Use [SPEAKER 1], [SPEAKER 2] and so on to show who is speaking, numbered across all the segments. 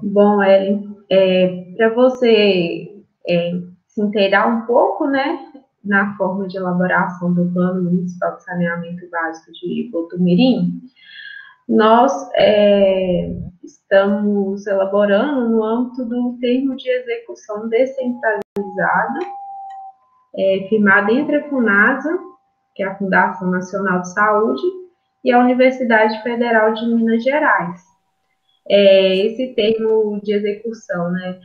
[SPEAKER 1] Bom, Ellen, para você se inteirar um pouco, né, na forma de elaboração do Plano Municipal de Saneamento Básico de Botumirim, nós estamos elaborando no âmbito do termo de execução descentralizada, firmado entre a FUNASA, que é a Fundação Nacional de Saúde, e a Universidade Federal de Minas Gerais. Esse termo de execução, né,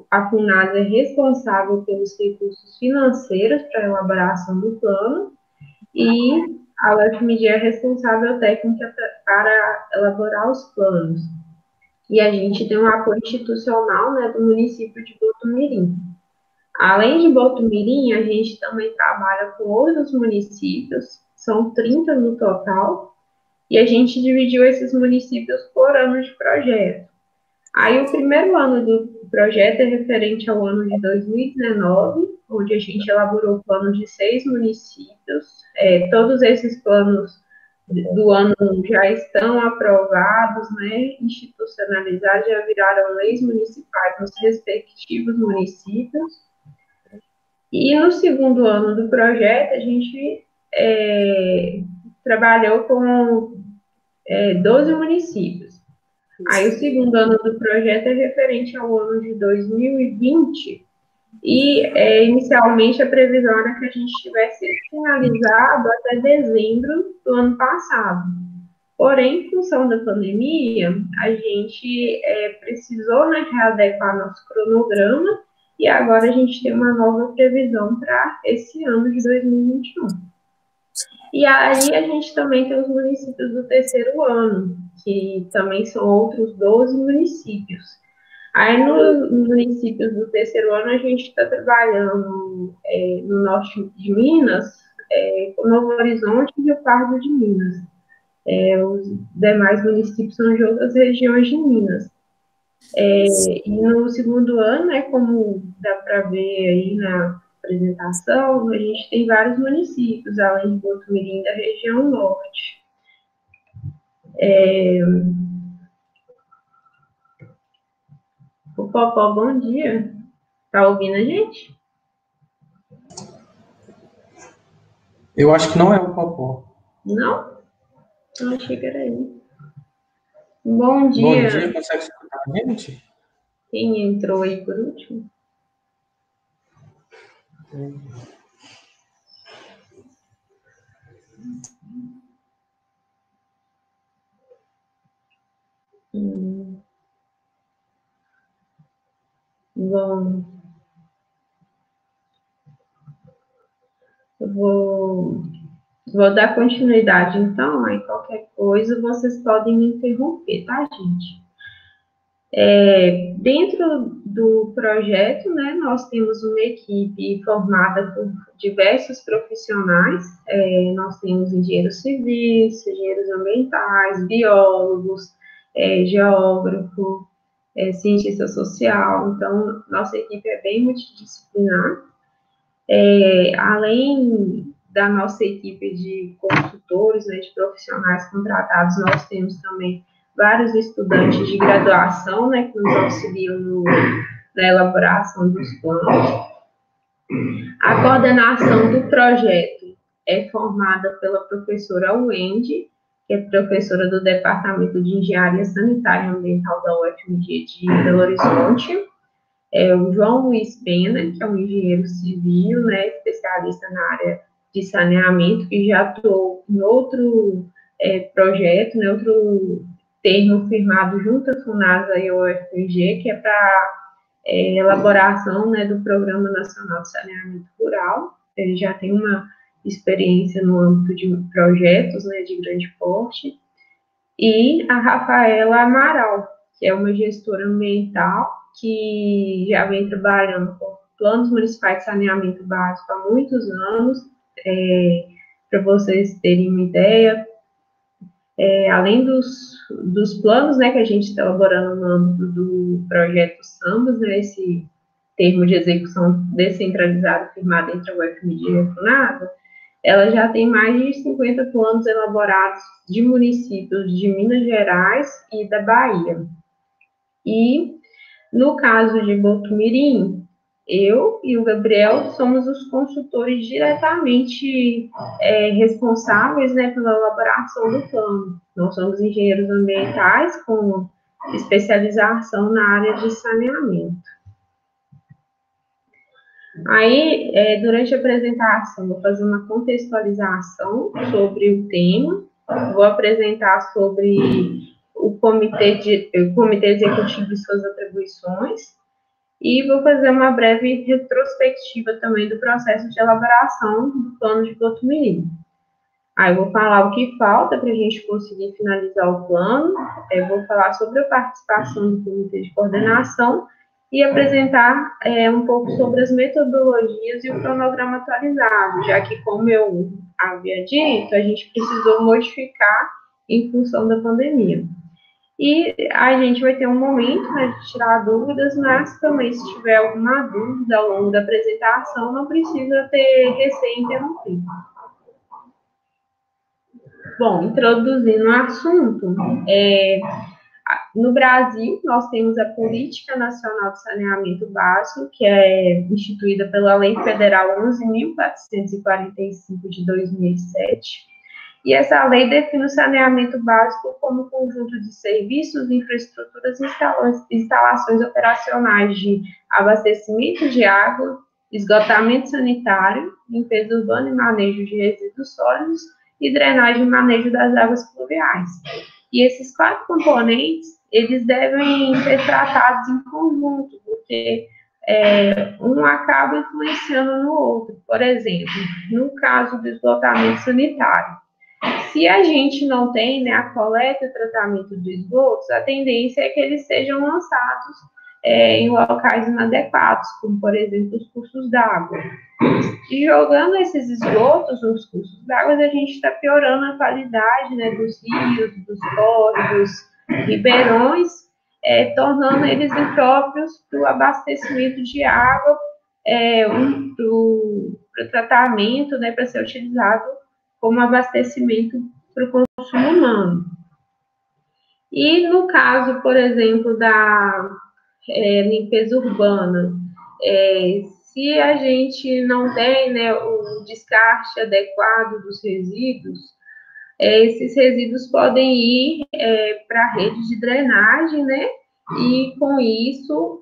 [SPEAKER 1] a FUNASA é responsável pelos recursos financeiros para a elaboração do plano e a UFMG é responsável técnica para elaborar os planos. E a gente tem um apoio institucional, né, do município de Botumirim. Além de Botumirim, a gente também trabalha com outros municípios, são 30 no total, e a gente dividiu esses municípios por ano de projeto. Aí o primeiro ano do projeto é referente ao ano de 2019, onde a gente elaborou o plano de 6 municípios. Todos esses planos do ano já estão aprovados, né, institucionalizados, já viraram leis municipais nos respectivos municípios. E no segundo ano do projeto, a gente trabalhou com 12 municípios. Aí o segundo ano do projeto é referente ao ano de 2020 e inicialmente a previsão era que a gente tivesse finalizado até dezembro do ano passado. Porém, em função da pandemia, a gente precisou, né, readequar nosso cronograma e agora a gente tem uma nova previsão para esse ano de 2021. E aí a gente também tem os municípios do terceiro ano, que também são outros 12 municípios. Aí nos municípios do terceiro ano a gente está trabalhando no norte de Minas, com Novo Horizonte e Rio Pardo de Minas. Os demais municípios são de outras regiões de Minas. E no segundo ano, né, como dá para ver aí na apresentação, a gente tem vários municípios, além de Botumirim, da região norte. O Popó, bom dia. Tá ouvindo a gente?
[SPEAKER 2] Eu acho que não é o Popó.
[SPEAKER 1] Não? Eu achei que era ele. Bom dia.
[SPEAKER 2] Bom dia, consegue escutar a gente?
[SPEAKER 1] Quem entrou aí por último? Bom, eu vou dar continuidade, então, aí qualquer coisa vocês podem me interromper, tá, gente? Dentro do projeto, né, nós temos uma equipe formada por diversos profissionais, nós temos engenheiros civis, engenheiros ambientais, biólogos, geógrafo, cientista social, então, nossa equipe é bem multidisciplinar. Além da nossa equipe de consultores, né, de profissionais contratados, nós temos também vários estudantes de graduação, né, que nos auxiliam na elaboração dos planos. A coordenação do projeto é formada pela professora Wendy, que é professora do Departamento de Engenharia Sanitária e Ambiental da UFMG de Belo Horizonte, o João Luiz Pena, que é um engenheiro civil, né, especialista na área de saneamento, que já atuou em outro projeto, né, outro termo firmado junto à FUNASA e ao UFMG, que é para elaboração, né, do Programa Nacional de Saneamento Rural. Ele já tem uma experiência no âmbito de projetos, né, de grande porte. E a Rafaela Amaral, que é uma gestora ambiental, que já vem trabalhando com planos municipais de saneamento básico há muitos anos. Para vocês terem uma ideia, além dos planos, né, que a gente está elaborando no âmbito do projeto SAMBAS, né, esse termo de execução descentralizado firmado entre a UFMG e a FUNASA, ela já tem mais de 50 planos elaborados de municípios de Minas Gerais e da Bahia. E, no caso de Botumirim, eu e o Gabriel somos os consultores diretamente responsáveis, né, pela elaboração do plano. Nós somos engenheiros ambientais com especialização na área de saneamento. Aí, durante a apresentação, vou fazer uma contextualização sobre o tema, vou apresentar sobre o comitê executivo e suas atribuições, e vou fazer uma breve retrospectiva também do processo de elaboração do plano de Botumirim. Aí eu vou falar o que falta para a gente conseguir finalizar o plano, vou falar sobre a participação do comitê de coordenação e apresentar um pouco sobre as metodologias e o cronograma atualizado, já que, como eu havia dito, a gente precisou modificar em função da pandemia. E a gente vai ter um momento, né, de tirar dúvidas, mas também, se tiver alguma dúvida ao longo da apresentação, não precisa ter receio interrompido. Bom, introduzindo o assunto, no Brasil, nós temos a Política Nacional de Saneamento Básico, que é instituída pela Lei Federal 11.445 de 2007, e essa lei define o saneamento básico como conjunto de serviços, infraestruturas e instalações operacionais de abastecimento de água, esgotamento sanitário, limpeza urbana e manejo de resíduos sólidos e drenagem e manejo das águas pluviais. E esses 4 componentes, eles devem ser tratados em conjunto, porque um acaba influenciando no outro. Por exemplo, no caso do esgotamento sanitário, se a gente não tem, né, a coleta e o tratamento de esgotos, a tendência é que eles sejam lançados em locais inadequados, como, por exemplo, os cursos d'água. E jogando esses esgotos nos cursos d'água, a gente está piorando a qualidade, né, dos rios, dos córregos, ribeirões, tornando eles impróprios para o abastecimento de água, para o tratamento, né, para ser utilizado como abastecimento para o consumo humano. E no caso, por exemplo, da limpeza urbana, se a gente não tem, né, o descarte adequado dos resíduos, esses resíduos podem ir para a rede de drenagem, né, e com isso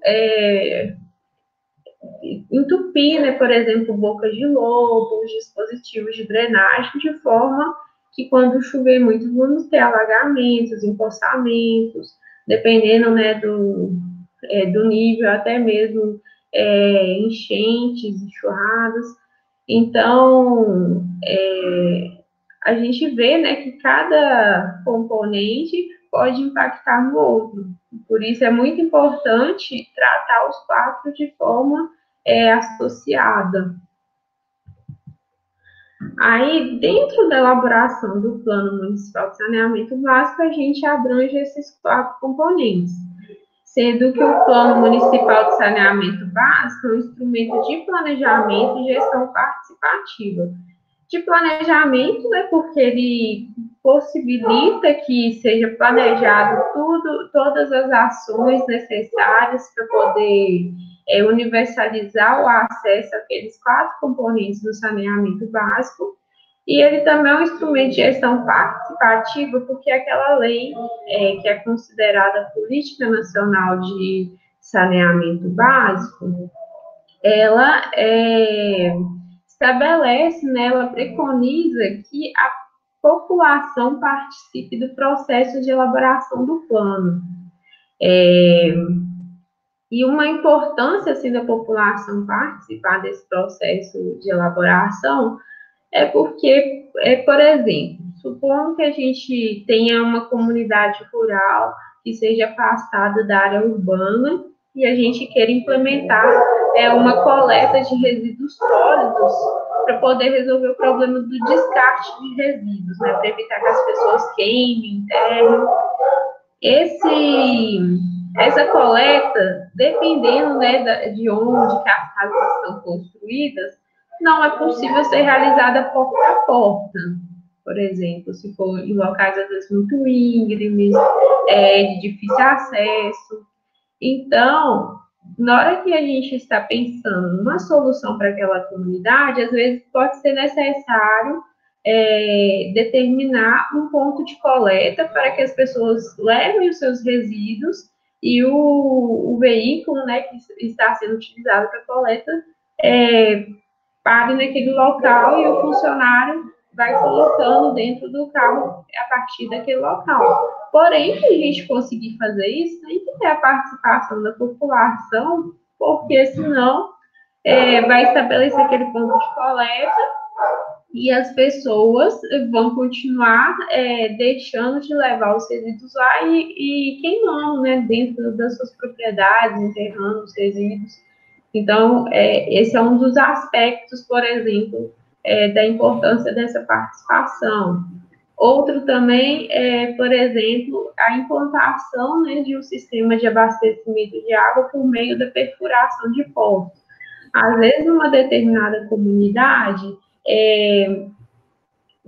[SPEAKER 1] entupir, né, por exemplo, bocas de lobo, os dispositivos de drenagem, de forma que quando chover muito, vamos ter alagamentos, empoçamentos, dependendo, né, do nível, até mesmo enchentes, enxurradas. Então, a gente vê, né, que cada componente pode impactar no outro. Por isso é muito importante tratar os 4 de forma associada. Aí, dentro da elaboração do Plano Municipal de Saneamento Básico, a gente abrange esses 4 componentes, sendo que o Plano Municipal de Saneamento Básico é um instrumento de planejamento e gestão participativa. De planejamento, né, porque ele possibilita que seja planejado todas as ações necessárias para poder universalizar o acesso àqueles 4 componentes do saneamento básico. E ele também é um instrumento de gestão participativa, porque aquela lei que é considerada Política Nacional de Saneamento Básico, ela estabelece, né, ela preconiza que a população participe do processo de elaboração do plano. E uma importância, assim, da população participar desse processo de elaboração é porque, por exemplo, supondo que a gente tenha uma comunidade rural que seja afastada da área urbana e a gente queira implementar uma coleta de resíduos sólidos para poder resolver o problema do descarte de resíduos, né, para evitar que as pessoas queimem, enterrem. Essa coleta, dependendo, né, de onde que as casas estão construídas, não é possível ser realizada porta a porta. Por exemplo, se for em locais, às vezes, muito íngremes, de difícil acesso. Então, na hora que a gente está pensando numa solução para aquela comunidade, às vezes pode ser necessário determinar um ponto de coleta para que as pessoas levem os seus resíduos e o veículo, né, que está sendo utilizado para a coleta pare naquele local e o funcionário vai colocando dentro do carro a partir daquele local. Porém, para a gente conseguir fazer isso, tem que ter a participação da população, porque senão vai estabelecer aquele ponto de coleta e as pessoas vão continuar deixando de levar os resíduos lá e queimando, né, dentro das suas propriedades, enterrando os resíduos. Então, esse é um dos aspectos, por exemplo, da importância dessa participação. Outro também é, por exemplo, a implantação, né, de um sistema de abastecimento de água por meio da perfuração de poços. Às vezes, uma determinada comunidade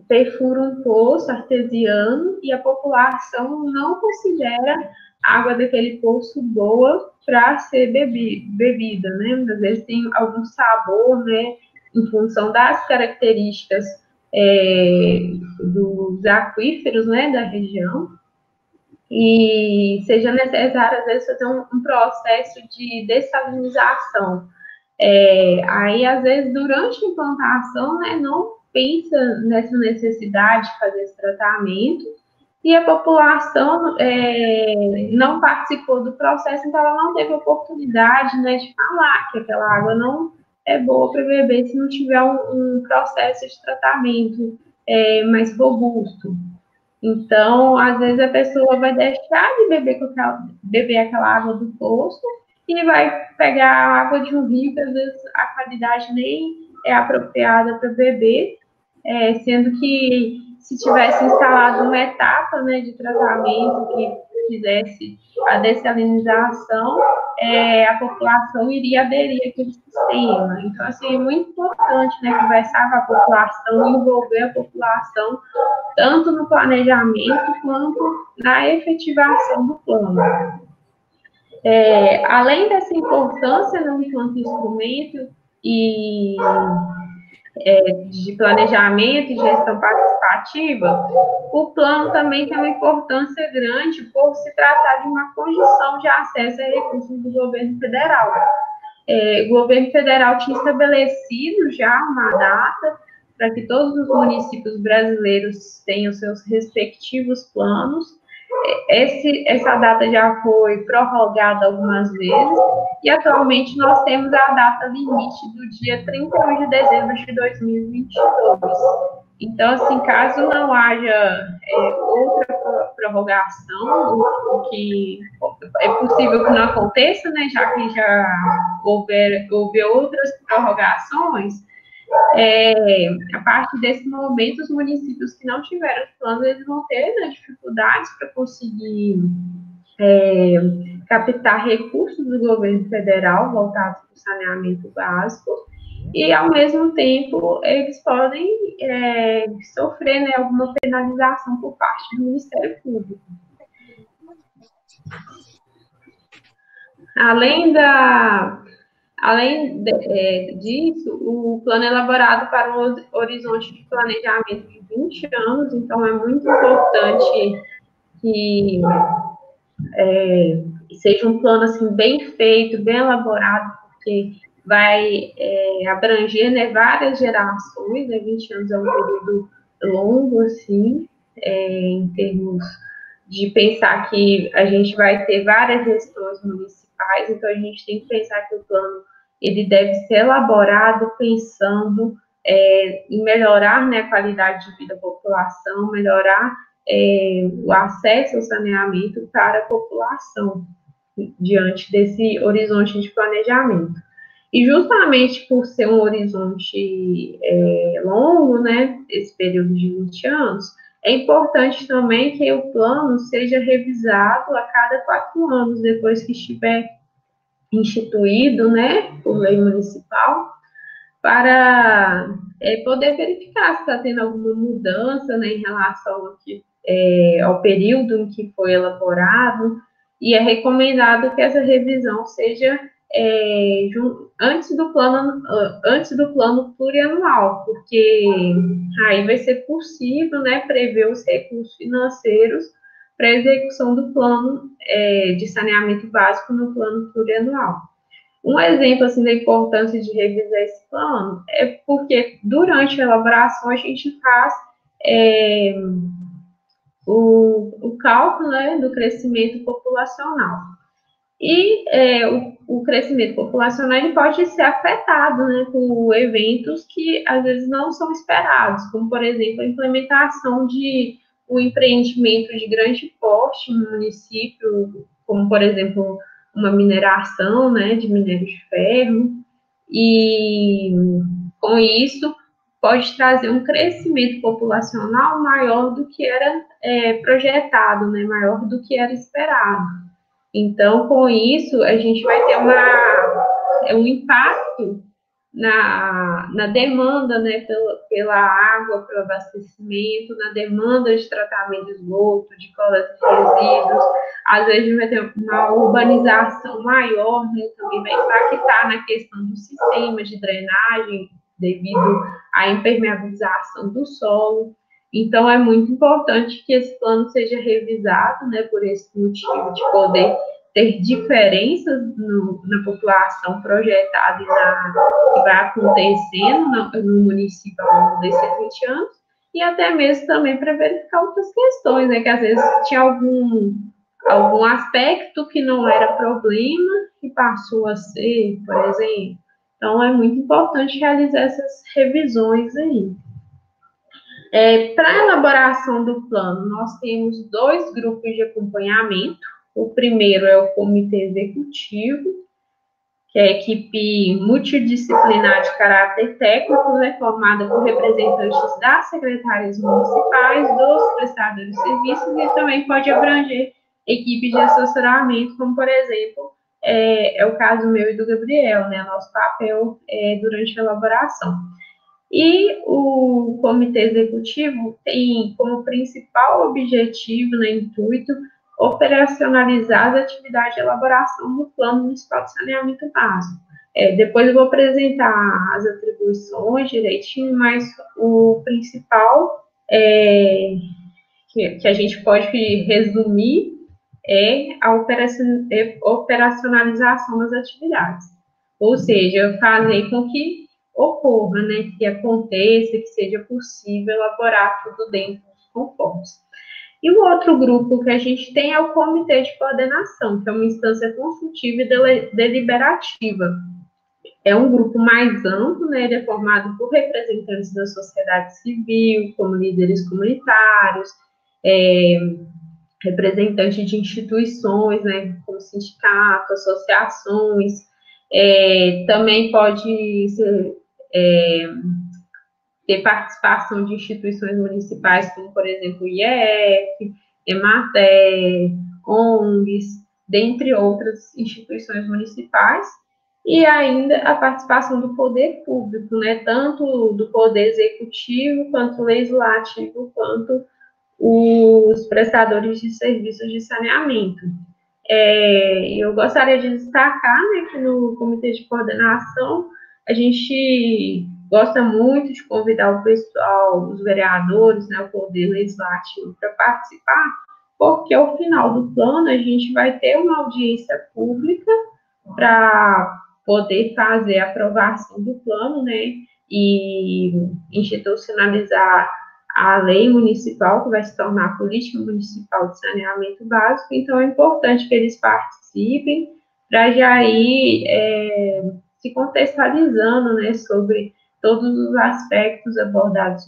[SPEAKER 1] perfura um poço artesiano e a população não considera a água daquele poço boa para ser bebida, né? Às vezes tem algum sabor, né, em função das características dos aquíferos, né, da região, e seja necessário, às vezes, fazer um processo de dessalinização. Aí, às vezes, durante a implantação, né, não pensa nessa necessidade de fazer esse tratamento, e a população não participou do processo, então ela não teve oportunidade, né, de falar que aquela água não é boa para beber se não tiver um processo de tratamento mais robusto. Então, às vezes, a pessoa vai deixar de beber aquela água do poço e vai pegar a água de um rio, que às vezes a qualidade nem é apropriada para beber, sendo que se tivesse instalado uma etapa, né, de tratamento que fizesse a dessalinização, a população iria aderir àquele sistema. Então, assim, é muito importante, né, conversar com a população, envolver a população, tanto no planejamento quanto na efetivação do plano. Além dessa importância, né, enquanto instrumento e de planejamento e gestão participativa, o plano também tem uma importância grande por se tratar de uma condição de acesso a recursos do governo federal. O governo federal tinha estabelecido já uma data para que todos os municípios brasileiros tenham seus respectivos planos. Essa data já foi prorrogada algumas vezes e atualmente nós temos a data limite do dia 31 de dezembro de 2022. Então, assim, caso não haja outra prorrogação, o que é possível que não aconteça, né, já que já houve outras prorrogações, a partir desse momento, os municípios que não tiveram planos, eles vão ter, né, dificuldades para conseguir captar recursos do governo federal voltados para o saneamento básico, e, ao mesmo tempo, eles podem sofrer, né, alguma penalização por parte do Ministério Público. Além disso, o plano é elaborado para um horizonte de planejamento de 20 anos, então é muito importante que seja um plano assim, bem feito, bem elaborado, porque vai abranger, né, várias gerações, né, 20 anos é um período longo, assim, em termos de pensar que a gente vai ter várias gestões municipais, então a gente tem que pensar que o plano ele deve ser elaborado pensando em melhorar, né, a qualidade de vida da população, melhorar o acesso ao saneamento para a população, diante desse horizonte de planejamento. E justamente por ser um horizonte longo, né, esse período de 20 anos, é importante também que o plano seja revisado a cada 4 anos, depois que estiver instituído, né, por lei municipal, para poder verificar se está tendo alguma mudança, né, em relação ao período em que foi elaborado, e é recomendado que essa revisão seja antes do plano plurianual, porque aí vai ser possível, né, prever os recursos financeiros para a execução do plano de saneamento básico no plano plurianual. Um exemplo assim, da importância de revisar esse plano é porque durante a elaboração a gente faz o cálculo, né, do crescimento populacional. E o crescimento populacional ele pode ser afetado, né, por eventos que às vezes não são esperados, como, por exemplo, a implementação de um empreendimento de grande porte no município, como, por exemplo, uma mineração, né, de minério de ferro, e com isso pode trazer um crescimento populacional maior do que era projetado, né, maior do que era esperado. Então, com isso, a gente vai ter um impacto na demanda, né, pela água, pelo abastecimento, na demanda de tratamento de esgoto, de coleta de resíduos. Às vezes, a gente vai ter uma urbanização maior, né, também vai impactar na questão do sistema de drenagem, devido à impermeabilização do solo. Então, é muito importante que esse plano seja revisado, né, por esse motivo de poder ter diferenças na população projetada e que vai acontecendo no município ao longo desses 20 anos, e até mesmo também para verificar outras questões, né, que às vezes tinha algum aspecto que não era problema e passou a ser, por exemplo. Então, é muito importante realizar essas revisões aí. Para a elaboração do plano, nós temos 2 grupos de acompanhamento. O primeiro é o comitê executivo, que é a equipe multidisciplinar de caráter técnico, né, formada por representantes das secretarias municipais, dos prestadores de serviços, e também pode abranger equipes de assessoramento, como, por exemplo, é o caso meu e do Gabriel, né, nosso papel durante a elaboração. E o comitê executivo tem como principal objetivo, né, intuito, operacionalizar as atividades de elaboração do Plano Municipal de Saneamento Básico. Depois eu vou apresentar as atribuições direitinho, mas o principal que a gente pode resumir é a operacionalização das atividades. Ou seja, fazer com que ocorra, né, que aconteça, que seja possível elaborar tudo dentro dos conformes. E o outro grupo que a gente tem é o Comitê de Coordenação, que é uma instância consultiva e deliberativa. É um grupo mais amplo, né, ele é formado por representantes da sociedade civil, como líderes comunitários, representantes de instituições, né, como sindicatos, associações, também pode ser, ter participação de instituições municipais, como, por exemplo, o IEF, EMATER, ONGs, dentre outras instituições municipais, e ainda a participação do poder público, né, tanto do poder executivo, quanto legislativo, quanto os prestadores de serviços de saneamento. Eu gostaria de destacar, né, que no Comitê de Coordenação a gente gosta muito de convidar o pessoal, os vereadores, né, o Poder Legislativo para participar, porque ao final do plano a gente vai ter uma audiência pública para poder fazer a aprovação do plano, né, e institucionalizar a lei municipal, que vai se tornar a política municipal de saneamento básico. Então, é importante que eles participem para já ir se contextualizando, né, sobre todos os aspectos abordados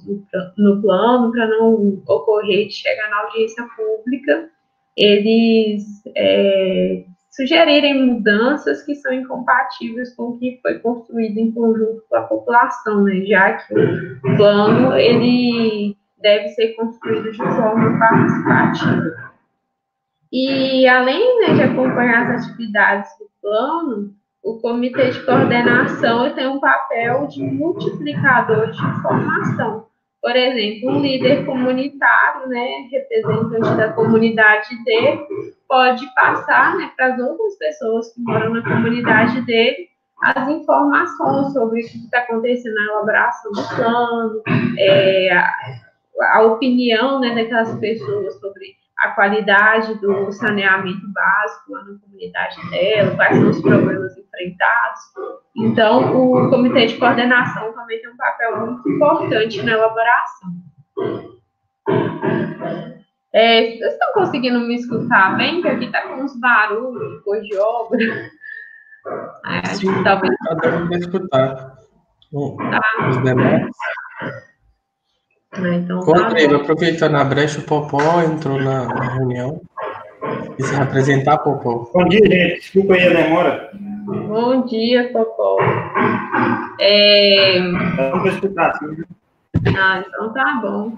[SPEAKER 1] no plano, para não ocorrer de chegar na audiência pública, eles sugerirem mudanças que são incompatíveis com o que foi construído em conjunto com a população, né, já que o plano ele deve ser construído de forma participativa. E além, né, de acompanhar as atividades do plano, o comitê de coordenação tem um papel de multiplicador de informação. Por exemplo, um líder comunitário, né, representante da comunidade dele, pode passar, né, para as outras pessoas que moram na comunidade dele as informações sobre o que está acontecendo na elaboração do plano, a opinião, né, daquelas pessoas sobre a qualidade do saneamento básico lá na comunidade dela, quais são os problemas enfrentados. Então, o comitê de coordenação também tem um papel muito importante na elaboração. Vocês estão conseguindo me escutar bem? Porque aqui está com uns barulhos, depois de obra. Acho que talvez...
[SPEAKER 2] Está dando para escutar. Os demais.
[SPEAKER 1] Então,
[SPEAKER 2] Ô, Andrei, aproveitando a brecha, o Popó entrou na reunião. E se representar, Popó.
[SPEAKER 3] Bom dia, gente. Desculpa aí a demora.
[SPEAKER 1] Bom dia, Popó.
[SPEAKER 3] Vamos para escutar, sim.
[SPEAKER 1] Então tá bom.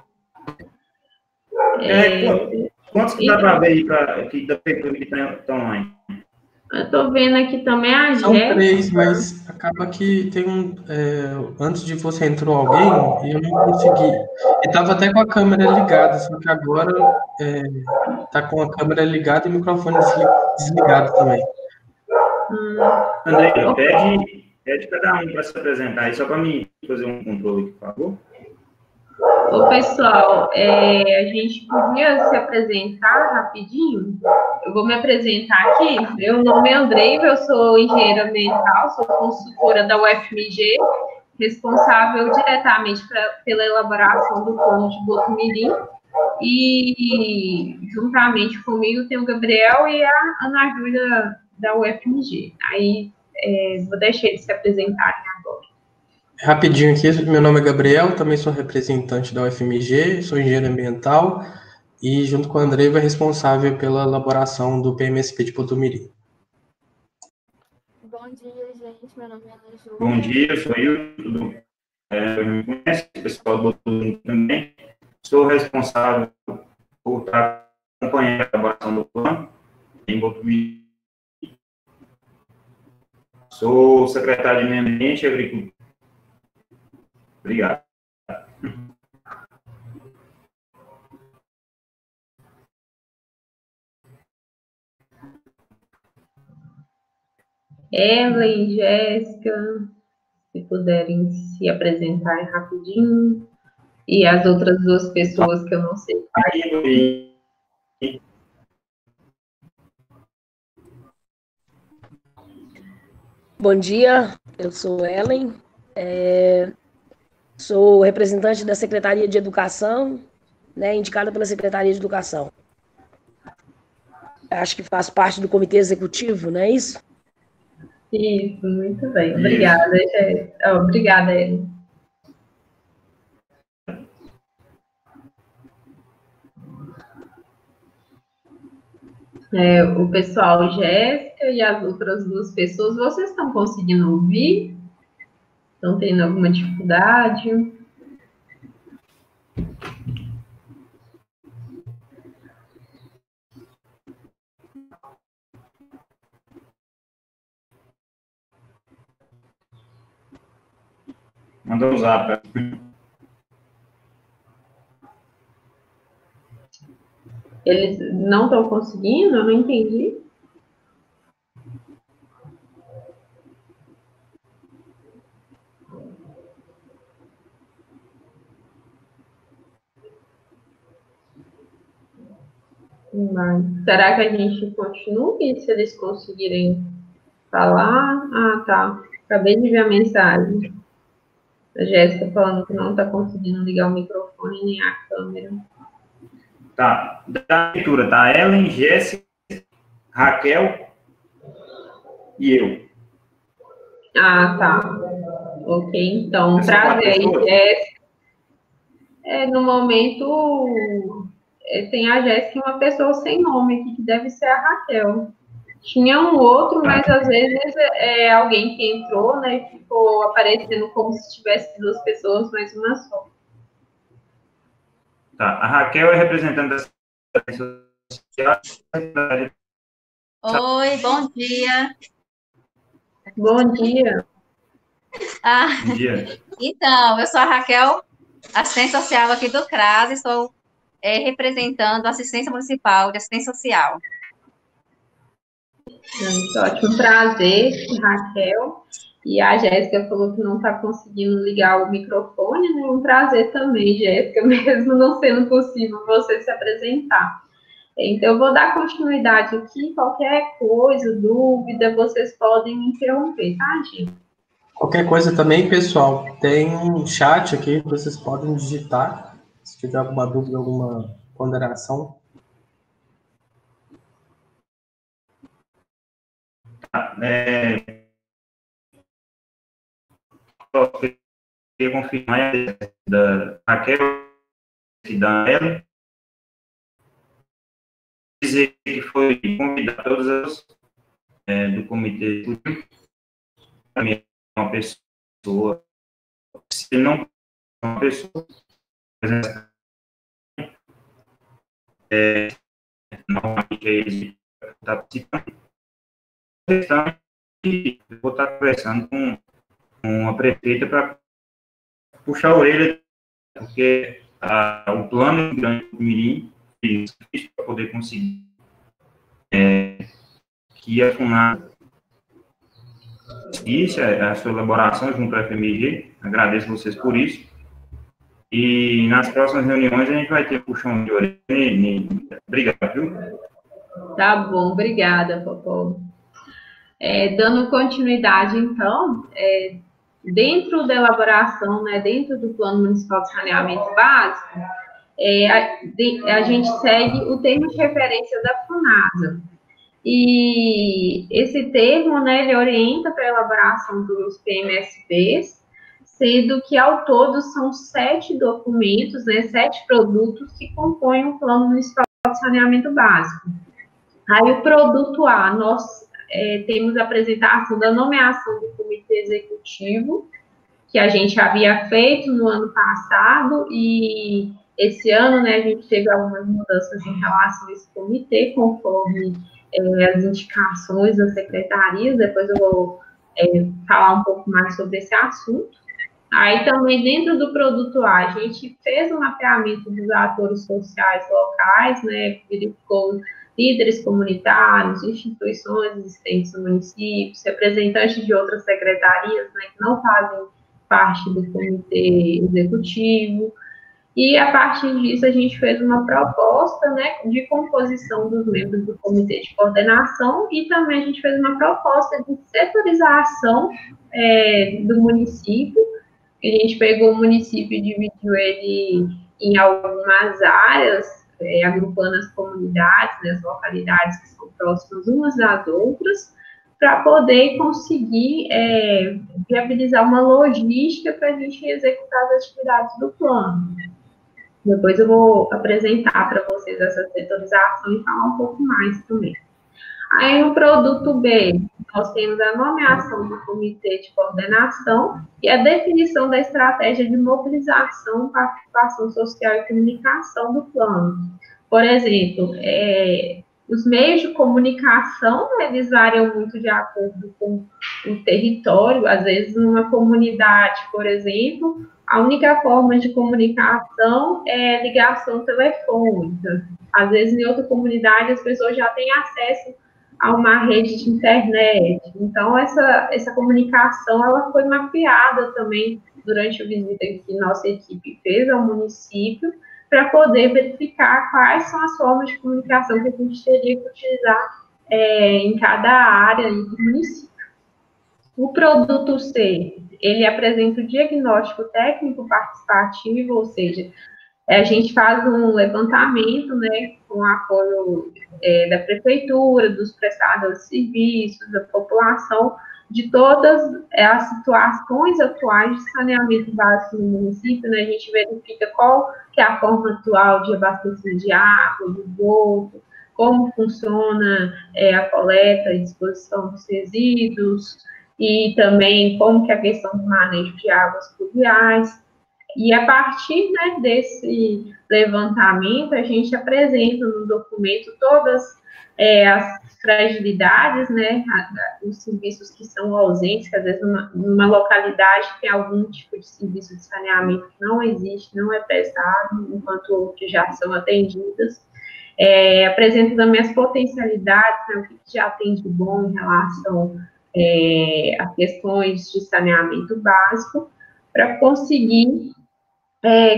[SPEAKER 3] Quantos que dá para ver aí aqui da prefeitura que estão online?
[SPEAKER 1] Eu estou vendo aqui também a
[SPEAKER 2] São
[SPEAKER 1] Jéssica.
[SPEAKER 2] 3, mas acaba que tem um... antes de você entrou alguém e eu não consegui. E estava até com a câmera ligada, só que agora está com a câmera ligada e o microfone desligado também.
[SPEAKER 3] André, pede cada um para se apresentar aí, só para mim fazer um controle, por favor.
[SPEAKER 1] Ô, pessoal, a gente podia se apresentar rapidinho? Eu vou me apresentar aqui. Meu nome é Andreiva, eu sou engenheira ambiental, sou consultora da UFMG, responsável diretamente pela elaboração do plano de Botumirim. E, juntamente comigo, tem o Gabriel e a Ana Júlia da UFMG. Aí, vou deixar eles se apresentarem agora.
[SPEAKER 2] Rapidinho aqui, meu nome é Gabriel, também sou representante da UFMG, sou engenheiro ambiental e, junto com a Andreiva, responsável pela elaboração do PMSP de Botumirim.
[SPEAKER 4] Bom dia, gente. Meu nome é Ana Júlia.
[SPEAKER 3] Bom dia, sou eu. Me conhece, o pessoal do Botumirim também. Sou responsável por estar acompanhando a elaboração do plano em Botumirim. Sou secretário de Meio Ambiente e Agricultura. Obrigado.
[SPEAKER 1] Evelyn, Jéssica, se puderem se apresentarem rapidinho. E as outras duas pessoas que eu não sei.
[SPEAKER 5] Bom dia, eu sou Ellen, sou representante da Secretaria de Educação, né, indicada pela Secretaria de Educação. Acho que faz parte do Comitê Executivo, não é isso?
[SPEAKER 1] Isso, muito bem. Obrigada, Jéssica. Obrigada, Ellen. O pessoal Jéssica e as outras duas pessoas, vocês estão conseguindo ouvir? Estão tendo alguma dificuldade?
[SPEAKER 3] Manda um zap.
[SPEAKER 1] Eles não estão conseguindo? Eu não entendi. Será que a gente continue se eles conseguirem falar? Ah, tá. Acabei de ver a mensagem. A Jéssica falando que não está conseguindo ligar o microfone nem a câmera.
[SPEAKER 3] Tá. Da leitura, tá? Ellen, Jéssica, Raquel e eu.
[SPEAKER 1] Ah, tá. Ok, então, prazer aí, Jéssica. No momento, tem a Jéssica e uma pessoa sem nome aqui, que deve ser a Raquel. Tinha um outro, mas às vezes é alguém que entrou, né, e ficou aparecendo como se tivesse duas pessoas, mas uma só.
[SPEAKER 3] Tá, a Raquel é representante da Secretaria.
[SPEAKER 6] Oi, bom dia.
[SPEAKER 1] Bom dia.
[SPEAKER 3] Bom dia.
[SPEAKER 6] Então, eu sou a Raquel, assistente social aqui do CRAS, e estou representando a assistência municipal de assistência social.
[SPEAKER 1] Ótimo, prazer, Raquel. E a Jéssica falou que não está conseguindo ligar o microfone, né? Um prazer também, Jéssica, mesmo não sendo possível você se apresentar. Então, eu vou dar continuidade aqui. Qualquer coisa, dúvida, vocês podem me interromper, tá, gente?
[SPEAKER 2] Qualquer coisa também, pessoal, tem um chat aqui que vocês podem digitar, se tiver alguma dúvida, alguma ponderação.
[SPEAKER 3] Eu queria confirmar da Raquel e da Ela, dizer que foi convidar todas as do comitê também uma pessoa, se não é uma pessoa, normalmente eles estão participando. E vou estar conversando com a prefeita para puxar a orelha, porque o plano grande do Mirim fez isso para poder conseguir que a FUNAI isso, a sua elaboração junto ao FMG, agradeço vocês por isso, e nas próximas reuniões a gente vai ter puxão de orelha. Obrigado, viu?
[SPEAKER 1] Tá bom, obrigada, Popó. Dando continuidade, então, dentro da elaboração, né, dentro do Plano Municipal de Saneamento Básico, a gente segue o termo de referência da FUNASA. E esse termo, né, ele orienta para a elaboração dos PMSPs, sendo que, ao todo, são 7 documentos, né, 7 produtos que compõem o Plano Municipal de Saneamento Básico. Aí, o produto A, nós temos a apresentação da nomeação do Comitê Executivo, que a gente havia feito no ano passado, e esse ano, né, a gente teve algumas mudanças em relação a esse comitê, conforme as indicações das secretarias. Depois eu vou falar um pouco mais sobre esse assunto. Aí também, dentro do produto A, a gente fez um mapeamento dos atores sociais locais, né, verificou líderes comunitários, instituições existentes no município, representantes de outras secretarias, né, que não fazem parte do comitê executivo. E, a partir disso, a gente fez uma proposta, né, de composição dos membros do comitê de coordenação, e também a gente fez uma proposta de setorização do município. A gente pegou o município e dividiu ele em algumas áreas, agrupando as comunidades, né, as localidades que são próximas umas das outras, para poder conseguir viabilizar uma logística para a gente executar as atividades do plano. Depois eu vou apresentar para vocês essa setorização e falar um pouco mais também. Aí, no produto B, nós temos a nomeação do comitê de coordenação e a definição da estratégia de mobilização, participação social e comunicação do plano. Por exemplo, os meios de comunicação, eles variam muito de acordo com o território. Às vezes, numa comunidade, por exemplo, a única forma de comunicação é ligação telefônica. Às vezes, em outra comunidade, as pessoas já têm acesso a uma rede de internet. Então, essa comunicação, ela foi mapeada também durante a visita que nossa equipe fez ao município, para poder verificar quais são as formas de comunicação que a gente teria que utilizar em cada área do município. O produto C, ele apresenta o diagnóstico técnico participativo, ou seja, a gente faz um levantamento, né, com o apoio da prefeitura, dos prestadores de serviços, da população, de todas as situações atuais de saneamento básico no município, né. A gente verifica qual que é a forma atual de abastecimento de água, de esgoto, como funciona a coleta e disposição dos resíduos, e também como que é a questão do manejo de águas pluviais. E a partir, né, desse levantamento, a gente apresenta no documento todas as fragilidades, né, os serviços que são ausentes, que às vezes numa localidade tem algum tipo de serviço de saneamento que não existe, não é prestado, enquanto outros já são atendidos. Apresenta também as potencialidades, né, o que já tem de bom em relação a questões de saneamento básico, para conseguir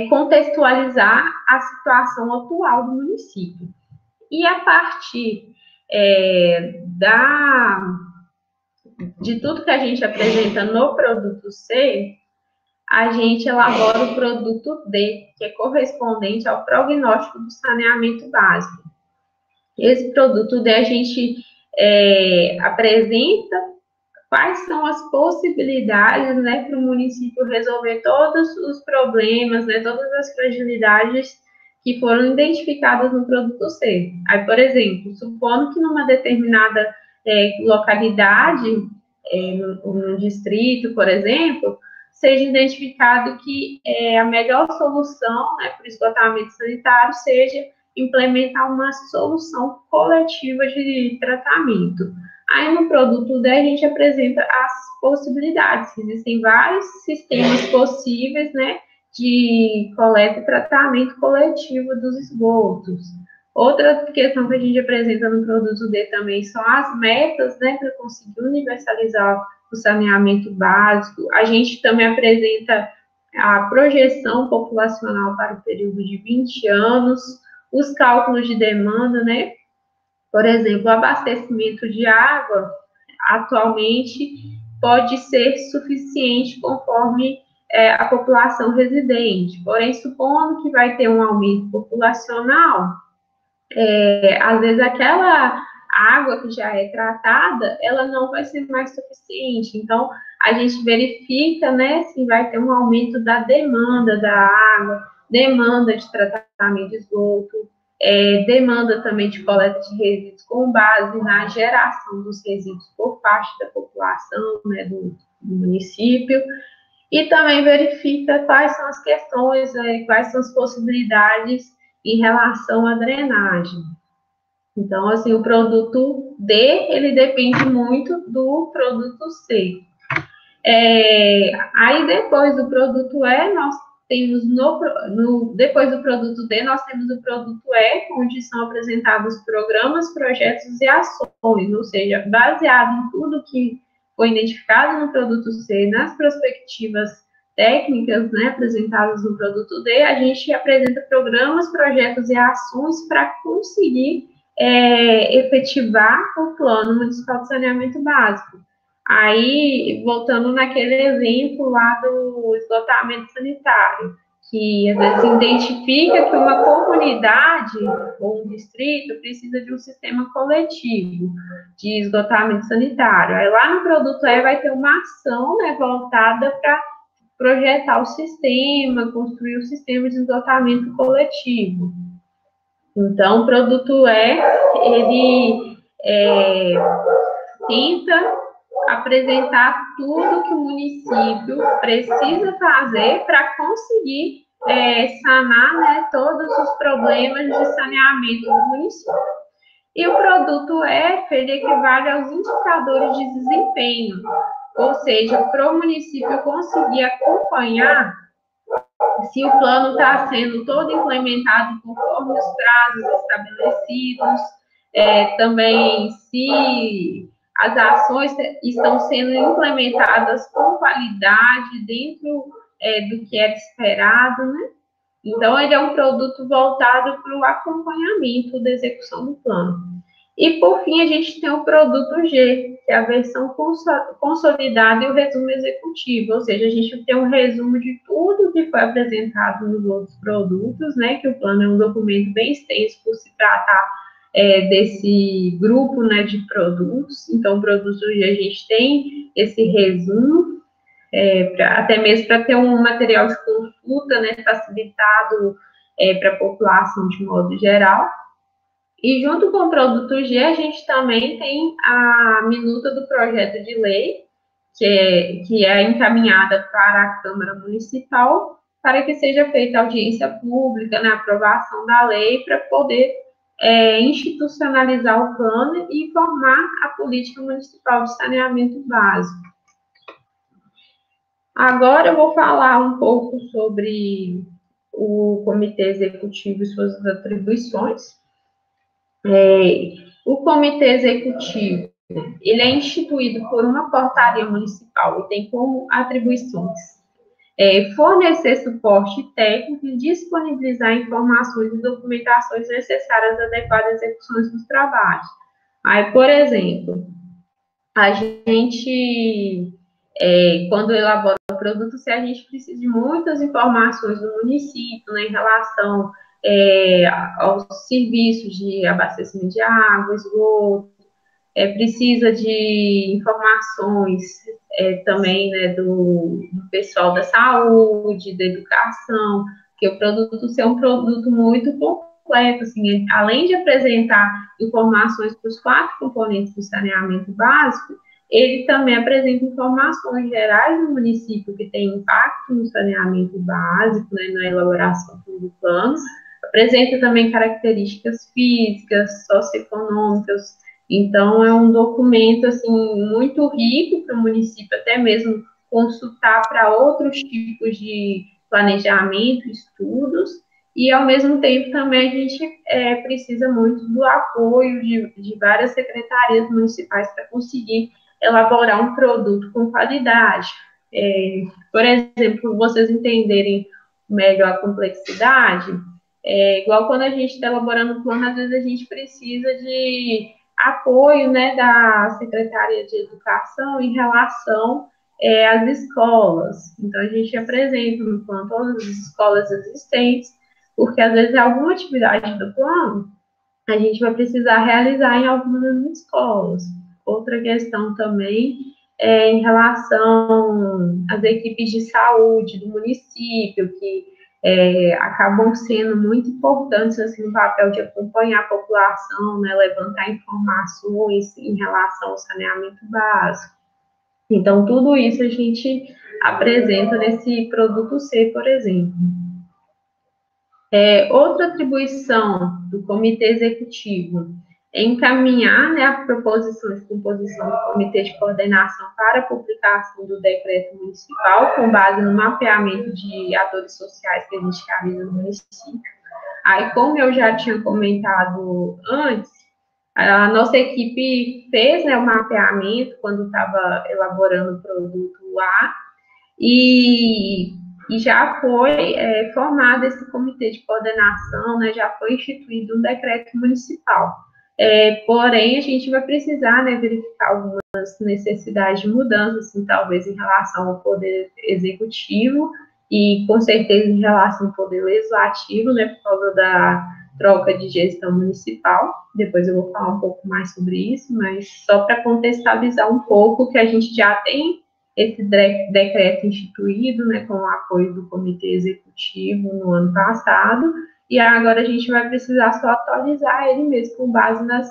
[SPEAKER 1] contextualizar a situação atual do município. E a partir de tudo que a gente apresenta no produto C, a gente elabora o produto D, que é correspondente ao prognóstico do saneamento básico. Esse produto D a gente apresenta quais são as possibilidades, né, para o município resolver todos os problemas, né, todas as fragilidades que foram identificadas no produto C. Aí, por exemplo, supondo que numa determinada localidade, no distrito, por exemplo, seja identificado que a melhor solução, né, para o esgotamento sanitário seja implementar uma solução coletiva de tratamento. Aí, no produto D, a gente apresenta as possibilidades. Existem vários sistemas possíveis, né, de coleta e tratamento coletivo dos esgotos. Outra questão que a gente apresenta no produto D também são as metas, né, para conseguir universalizar o saneamento básico. A gente também apresenta a projeção populacional para o período de 20 anos, os cálculos de demanda, né? Por exemplo, o abastecimento de água atualmente pode ser suficiente conforme a população residente. Porém, supondo que vai ter um aumento populacional, às vezes aquela água que já é tratada, ela não vai ser mais suficiente. Então, a gente verifica, né, se vai ter um aumento da demanda da água, demanda de tratamento de esgoto, demanda também de coleta de resíduos com base na geração dos resíduos por parte da população, né, do município, e também verifica quais são as questões, quais são as possibilidades em relação à drenagem. Então, assim, o produto D, ele depende muito do produto C. Aí, depois do produto E, nós temos depois do produto D, nós temos o produto E, onde são apresentados programas, projetos e ações, ou seja, baseado em tudo que foi identificado no produto C, nas perspectivas técnicas, né, apresentadas no produto D, a gente apresenta programas, projetos e ações para conseguir efetivar o Plano Municipal de Saneamento Básico. Aí, voltando naquele exemplo lá do esgotamento sanitário, que às vezes identifica que uma comunidade ou um distrito precisa de um sistema coletivo de esgotamento sanitário. Aí lá no produto E vai ter uma ação, né, voltada para projetar o sistema, construir o sistema de esgotamento coletivo. Então, o produto E, ele tenta apresentar tudo que o município precisa fazer para conseguir sanar, né, todos os problemas de saneamento do município. E o produto F, ele equivale aos indicadores de desempenho, ou seja, para o município conseguir acompanhar se o plano está sendo todo implementado conforme os prazos estabelecidos, também se as ações estão sendo implementadas com qualidade dentro do que era esperado, né? Então, ele é um produto voltado para o acompanhamento da execução do plano. E, por fim, a gente tem o produto G, que é a versão consolidada e o resumo executivo, ou seja, a gente tem um resumo de tudo que foi apresentado nos outros produtos, né, que o plano é um documento bem extenso por se tratar desse grupo, né, de produtos. Então, o produto G, a gente tem esse resumo, até mesmo para ter um material de consulta, né, facilitado para a população de modo geral. E junto com o produto G, a gente também tem a minuta do projeto de lei, que é encaminhada para a Câmara Municipal, para que seja feita audiência pública, na aprovação da lei, para poder institucionalizar o plano e formar a política municipal de saneamento básico. Agora eu vou falar um pouco sobre o Comitê Executivo e suas atribuições. O Comitê Executivo, ele é instituído por uma portaria municipal e tem como atribuições fornecer suporte técnico e disponibilizar informações e documentações necessárias à adequada execução dos trabalhos. Aí, por exemplo, a gente, quando elabora o produto, se a gente precisa de muitas informações do município, né, em relação aos serviços de abastecimento de água, esgoto, precisa de informações também, né, do pessoal da saúde, da educação, porque o produto ser um produto muito completo, assim, além de apresentar informações para os 4 componentes do saneamento básico, ele também apresenta informações gerais do município que tem impacto no saneamento básico, né, na elaboração do plano, apresenta também características físicas, socioeconômicas. Então, é um documento, assim, muito rico para o município, até mesmo consultar para outros tipos de planejamento, estudos, e, ao mesmo tempo, também a gente precisa muito do apoio de várias secretarias municipais para conseguir elaborar um produto com qualidade. Por exemplo, vocês entenderem melhor a complexidade, igual quando a gente está elaborando o plano, às vezes a gente precisa de apoio, né, da Secretaria de Educação em relação às escolas. Então, a gente apresenta no plano todas as escolas existentes, porque às vezes alguma atividade do plano a gente vai precisar realizar em algumas das escolas. Outra questão também em relação às equipes de saúde do município, que acabam sendo muito importantes assim, no papel de acompanhar a população, né, levantar informações em relação ao saneamento básico. Então, tudo isso a gente apresenta nesse produto C, por exemplo. Outra atribuição do Comitê Executivo é encaminhar, né, a proposição de composição do Comitê de Coordenação para a publicação do decreto municipal, com base no mapeamento de atores sociais que a gente realiza no município. Aí, como eu já tinha comentado antes, a nossa equipe fez, né, o mapeamento quando estava elaborando o produto A, e já foi formado esse comitê de coordenação, né, já foi instituído um decreto municipal. Porém, a gente vai precisar, né, verificar algumas necessidades de mudança, assim, talvez em relação ao poder executivo e, com certeza, em relação ao poder legislativo, né, por causa da troca de gestão municipal. Depois eu vou falar um pouco mais sobre isso, mas só para contextualizar um pouco que a gente já tem esse decreto instituído, né, com o apoio do Comitê Executivo no ano passado, e agora a gente vai precisar só atualizar ele mesmo, com base nas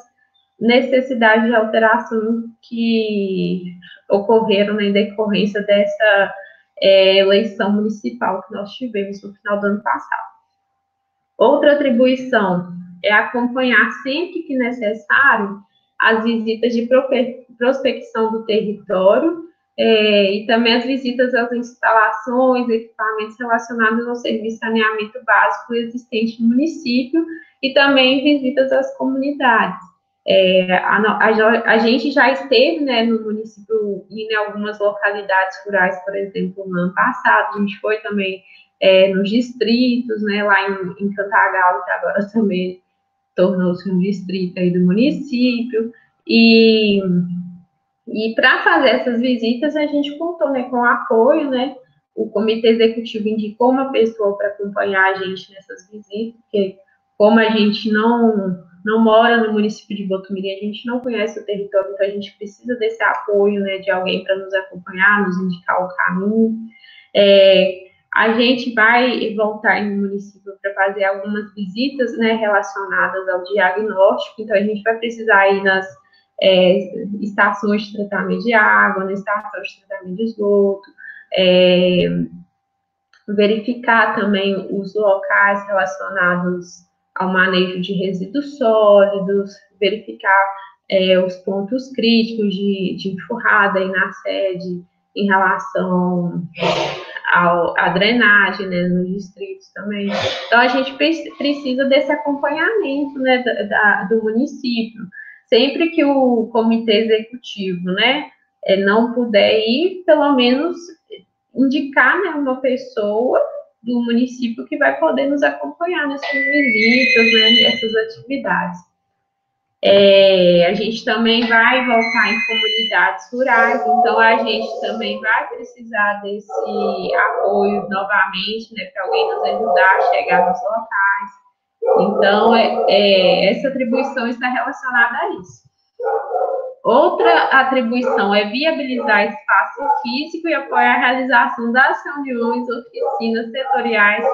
[SPEAKER 1] necessidades de alteração que ocorreram, né, em decorrência dessa eleição municipal que nós tivemos no final do ano passado. Outra atribuição é acompanhar sempre que necessário as visitas de prospecção do território, e também as visitas às instalações, equipamentos relacionados ao serviço de saneamento básico existente no município, e também visitas às comunidades. A gente já esteve, né, no município, em algumas localidades rurais, por exemplo, no ano passado, a gente foi também nos distritos, né, lá em Cantagalo, que agora também tornou-se um distrito aí do município, e para fazer essas visitas, a gente contou, né, com o apoio, né, o Comitê Executivo indicou uma pessoa para acompanhar a gente nessas visitas, porque como a gente não mora no município de Botumirim, a gente não conhece o território, então a gente precisa desse apoio, né, de alguém para nos acompanhar, nos indicar o caminho. A gente vai voltar no município para fazer algumas visitas, né, relacionadas ao diagnóstico, então a gente vai precisar ir nas estações de tratamento de água, na estação de tratamento de esgoto, verificar também os locais relacionados ao manejo de resíduos sólidos, verificar os pontos críticos de enxurrada aí na sede em relação à drenagem, né, nos distritos também. Então, a gente precisa desse acompanhamento, né, do município. Sempre que o comitê executivo, né, não puder ir, pelo menos indicar, né, uma pessoa do município que vai poder nos acompanhar nessas visitas, né, nessas atividades. A gente também vai voltar em comunidades rurais, então a gente também vai precisar desse apoio novamente, né, para alguém nos ajudar a chegar nos locais. Então, essa atribuição está relacionada a isso. Outra atribuição é viabilizar espaço físico e apoiar a realização das reuniões, oficinas setoriais,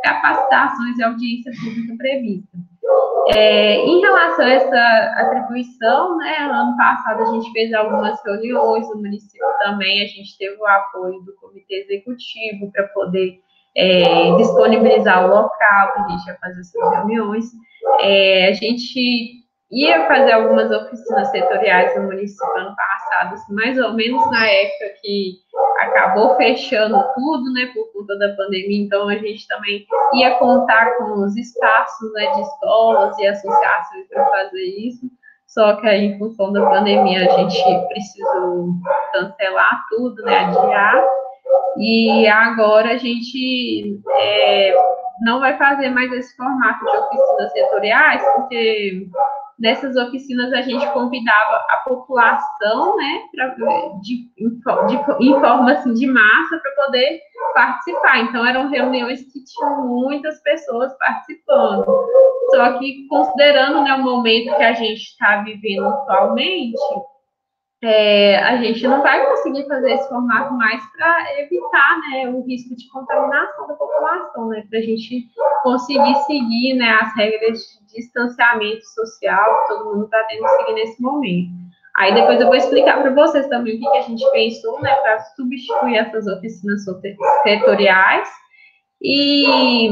[SPEAKER 1] capacitações e audiência pública prevista. Em relação a essa atribuição, né, ano passado a gente fez algumas reuniões no município também, a gente teve o apoio do comitê executivo para poder disponibilizar o local que a gente ia fazer essas reuniões. A gente ia fazer algumas oficinas setoriais no município ano passado, assim, mais ou menos na época que acabou fechando tudo, né, por conta da pandemia, então a gente também ia contar com os espaços, né, de escolas e associações para fazer isso, só que aí, em função da pandemia, a gente precisou cancelar tudo, né, adiar, e agora a gente não vai fazer mais esse formato de oficinas setoriais, porque nessas oficinas a gente convidava a população, né, em forma assim, de massa para poder participar. Então, eram reuniões que tinham muitas pessoas participando. Só que, considerando, né, o momento que a gente está vivendo atualmente, a gente não vai conseguir fazer esse formato mais para evitar, né, o risco de contaminação da população, né, para a gente conseguir seguir, né, as regras de distanciamento social que todo mundo está tendo que seguir nesse momento. Aí depois eu vou explicar para vocês também o que a gente pensou, né, para substituir essas oficinas setoriais. E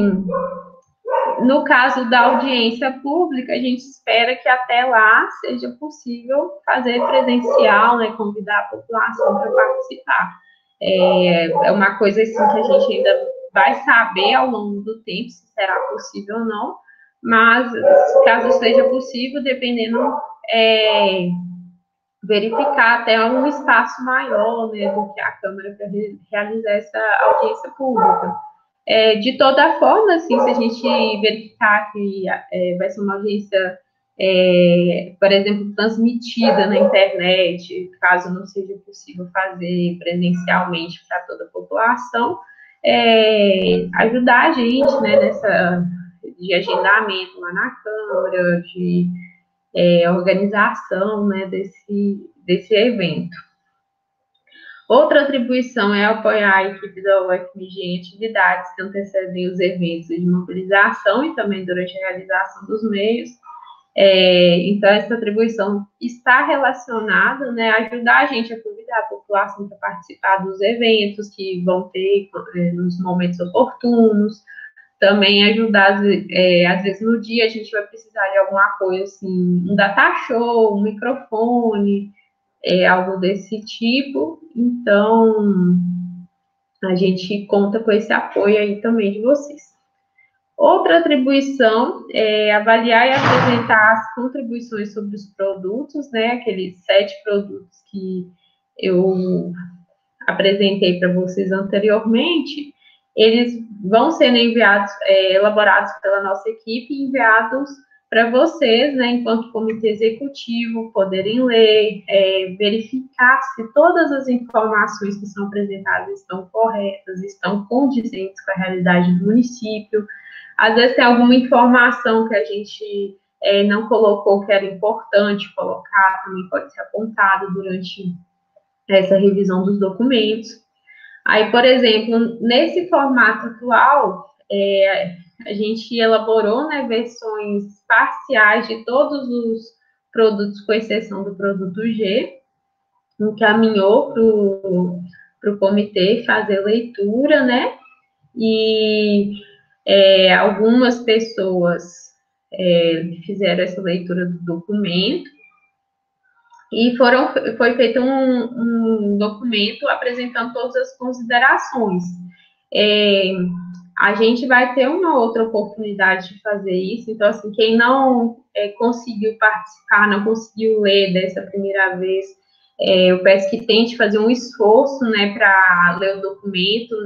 [SPEAKER 1] no caso da audiência pública, a gente espera que até lá seja possível fazer presencial, né, convidar a população para participar. É uma coisa assim que a gente ainda vai saber ao longo do tempo se será possível ou não, mas caso seja possível, dependendo, verificar até um espaço maior, né, do que a Câmara para realizar essa audiência pública. De toda forma, assim, se a gente verificar que vai ser uma audiência, por exemplo, transmitida na internet, caso não seja possível fazer presencialmente para toda a população, ajudar a gente, né, de agendamento lá na Câmara, de organização, né, desse evento. Outra atribuição é apoiar a equipe da UFMG em atividades que antecedem os eventos de mobilização e também durante a realização dos meios. Então, essa atribuição está relacionada, né, a ajudar a gente a convidar a população para participar dos eventos que vão ter nos momentos oportunos, também ajudar, às vezes no dia a gente vai precisar de algum apoio, assim, um data show, um microfone, algo desse tipo, então a gente conta com esse apoio aí também de vocês. Outra atribuição é avaliar e apresentar as contribuições sobre os produtos, né, aqueles 7 produtos que eu apresentei para vocês anteriormente, eles vão sendo enviados, elaborados pela nossa equipe e enviados para vocês, né, enquanto comitê executivo, poderem ler, verificar se todas as informações que são apresentadas estão corretas, estão condizentes com a realidade do município. Às vezes tem alguma informação que a gente não colocou que era importante colocar, também pode ser apontado durante essa revisão dos documentos. Aí, por exemplo, nesse formato atual, a gente elaborou, né, versões parciais de todos os produtos, com exceção do produto G, encaminhou para o comitê fazer leitura, né, e algumas pessoas fizeram essa leitura do documento, e foi feito um documento apresentando todas as considerações. A gente vai ter uma outra oportunidade de fazer isso, então, assim, quem não conseguiu participar, não conseguiu ler dessa primeira vez, eu peço que tente fazer um esforço, né, para ler o documento,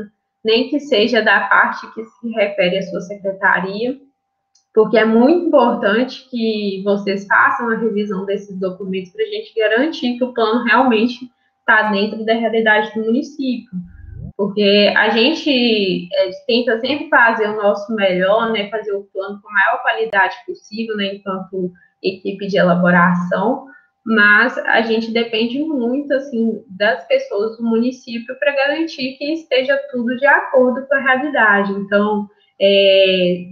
[SPEAKER 1] nem que seja da parte que se refere à sua secretaria, porque é muito importante que vocês façam a revisão desses documentos para a gente garantir que o plano realmente está dentro da realidade do município. Porque a gente tenta sempre fazer o nosso melhor, né, fazer o plano com a maior qualidade possível, né, enquanto equipe de elaboração, mas a gente depende muito, assim, das pessoas do município para garantir que esteja tudo de acordo com a realidade. Então,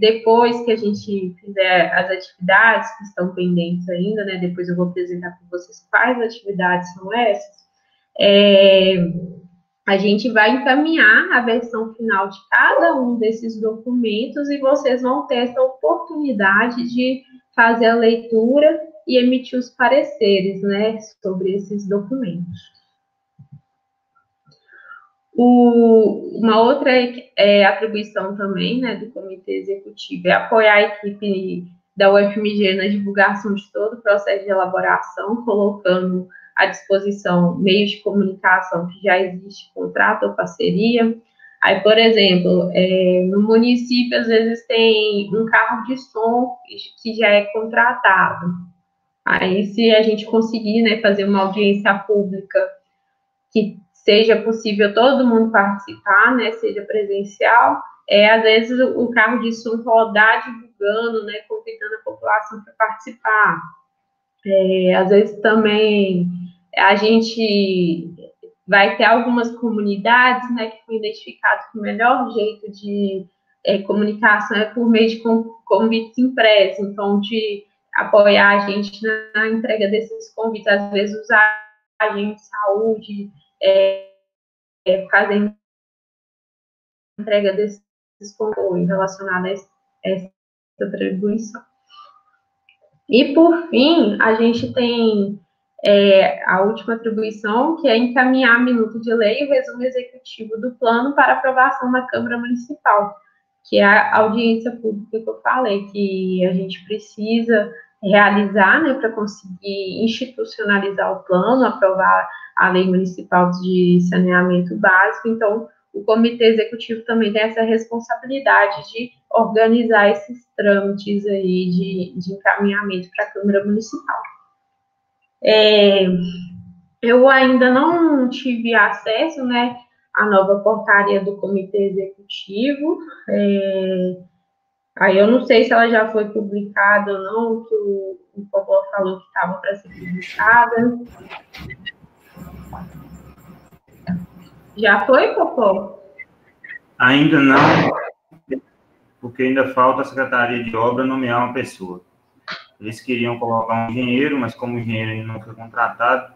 [SPEAKER 1] depois que a gente fizer as atividades que estão pendentes ainda, né, depois eu vou apresentar para vocês quais atividades são essas, a gente vai encaminhar a versão final de cada um desses documentos e vocês vão ter essa oportunidade de fazer a leitura e emitir os pareceres, né, sobre esses documentos. Uma outra atribuição também, né, do Comitê Executivo é apoiar a equipe da UFMG na divulgação de todo o processo de elaboração, colocando à disposição meios de comunicação que já existe, contrato ou parceria. Aí, por exemplo, no município, às vezes tem um carro de som que já é contratado. Aí, se a gente conseguir, né, fazer uma audiência pública que seja possível todo mundo participar, né, seja presencial, às vezes o carro de som rodar divulgando, né, convidando a população para participar. Às vezes também a gente vai ter algumas comunidades, né, que foi identificado que o melhor jeito de comunicação é por meio de convites impressos, então de apoiar a gente na entrega desses convites, às vezes os agentes de saúde fazem entrega desses convites relacionados a essa atribuição. E, por fim, a gente tem a última atribuição, que é encaminhar a minuta de lei e o resumo executivo do plano para aprovação na Câmara Municipal, que é a audiência pública que eu falei, que a gente precisa realizar, né, para conseguir institucionalizar o plano, aprovar a Lei Municipal de Saneamento Básico. Então, o Comitê Executivo também tem essa responsabilidade de organizar esses trâmites aí de encaminhamento para a Câmara Municipal. Eu ainda não tive acesso, né, à nova portaria do Comitê Executivo. Aí eu não sei se ela já foi publicada ou não, que o Popó falou que estava para ser publicada. Já foi, Popó?
[SPEAKER 3] Ainda não, porque ainda falta a Secretaria de Obra nomear uma pessoa. Eles queriam colocar um engenheiro, mas como o engenheiro ainda não foi contratado,